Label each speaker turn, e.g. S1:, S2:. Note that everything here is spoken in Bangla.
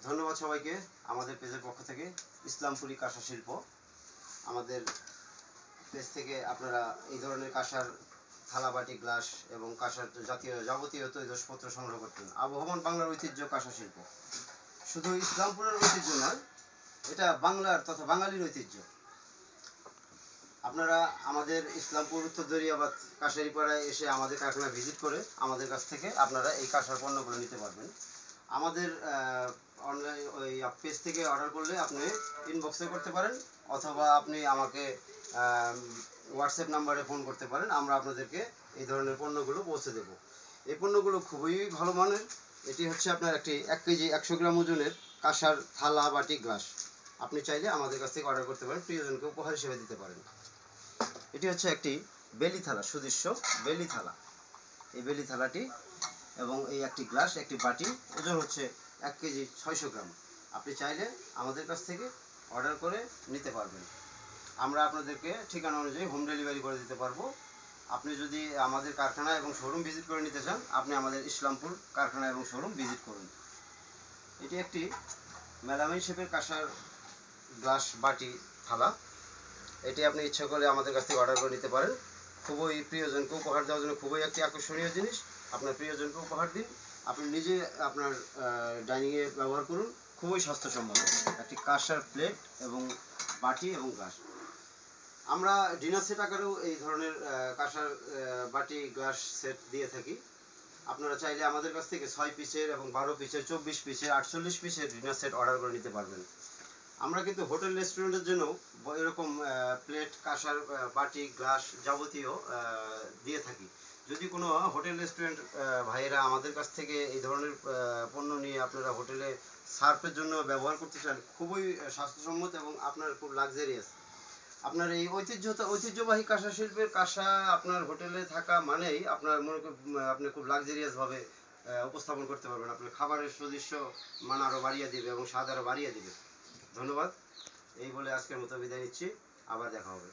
S1: ধন্যবাদ সবাইকে আমাদের পেজের পক্ষ থেকে। ইসলামপুরি কাঁসা শিল্প আমাদের পেজ থেকে আপনারা এই ধরনের কাঁসার থালা, বাটি, গ্লাস এবং কাঁসার জাতীয় যাবতীয় তৈজসপত্র সংগ্রহ করতেন। আবহমান বাংলার ঐতিহ্য কাঁসা শিল্প শুধু ইসলামপুরের ঐতিহ্য নয়, এটা বাংলার তথা বাঙালির ঐতিহ্য। আপনারা আমাদের ইসলামপুর উত্তরদরিয়াবাদ কাঁসারিপাড়ায় এসে আমাদের কারখানা ভিজিট করে আমাদের কাছ থেকে আপনারা এই কাঁসার পণ্যগুলো নিতে পারবেন। আমাদের অনলাইন ওই পেজ থেকে অর্ডার করলে আপনি ইনবক্সে করতে পারেন, অথবা আপনি আমাকে হোয়াটসঅ্যাপ নাম্বারে ফোন করতে পারেন। আমরা আপনাদেরকে এই ধরনের পণ্যগুলো পৌঁছে দেব। এই পণ্যগুলো খুবই ভালো মানের। এটি হচ্ছে আপনার একটি 1 কেজি 100 গ্রাম ওজনের কাঁসার থালা, বাটি, গ্লাস। আপনি চাইলে আমাদের কাছ থেকে অর্ডার করতে পারেন, প্রিয়জনকে উপহার হিসেবে দিতে পারেন। এটি হচ্ছে একটি বেলি থালা, সুদৃশ্য বেলি থালা। এই বেলি থালাটি এবং এই একটি গ্লাস, একটি বাটি, ওজন হচ্ছে 1 কেজি 600 গ্রাম। আপনি চাইলে আমাদের কাছ থেকে অর্ডার করে নিতে পারবেন। আমরা আপনাদেরকে ঠিকানা অনুযায়ী হোম ডেলিভারি করে দিতে পারবো। আপনি যদি আমাদের কারখানা এবং শোরুম ভিজিট করে নিতে চান, আপনি আমাদের ইসলামপুর কারখানা এবং শোরুম ভিজিট করুন। এটি একটি মেলামাইন শেপের কাঁসার গ্লাস, বাটি, থালা। এটি আপনি ইচ্ছা করলে আমাদের কাছ থেকে অর্ডার করে নিতে পারেন। খুবই প্রিয়জনকে উপহার দেওয়ার জন্য খুবই একটি আকর্ষণীয় জিনিস। আপনার প্রিয়জনকে উপহার দিন, আপনি নিজে আপনার ডাইনিংয়ে ব্যবহার করুন। খুবই স্বাস্থ্যসম্মত একটি কাঁসার প্লেট এবং বাটি এবং গ্লাস। আমরা ডিনার সেট আকারেও এই ধরনের কাঁসার বাটি, গ্লাস সেট দিয়ে থাকি। আপনারা চাইলে আমাদের কাছ থেকে 6 পিসের এবং 12 পিসের, 24 পিসের, 48 পিসের ডিনার সেট অর্ডার করে নিতে পারবেন। আমরা কিন্তু হোটেল রেস্টুরেন্টের জন্য এরকম প্লেট, কাঁসার বাটি, গ্লাস যাবতীয় দিয়ে থাকি। যদি কোনো হোটেল রেস্টুরেন্ট ভাইয়েরা আমাদের কাছ থেকে এই ধরনের পণ্য নিয়ে আপনারা হোটেলে সার্ভের জন্য ব্যবহার করতে চান, খুবই স্বাস্থ্যসম্মত এবং আপনার খুব লাক্সারিয়াস। আপনার এই ঐতিহ্যবাহী কাঁসা শিল্পের কাঁসা আপনার হোটেলে থাকা মানেই আপনার মনে আপনি খুব লাক্সারিয়াসভাবে উপস্থাপন করতে পারবেন। আপনার খাবারের সুদৃশ্য মান আরও বাড়িয়ে দেবে এবং স্বাদ আরও বাড়িয়ে দেবে। ধন্যবাদ। এই বলে আজকের মতো বিদায় নিচ্ছি। আবার দেখা হবে।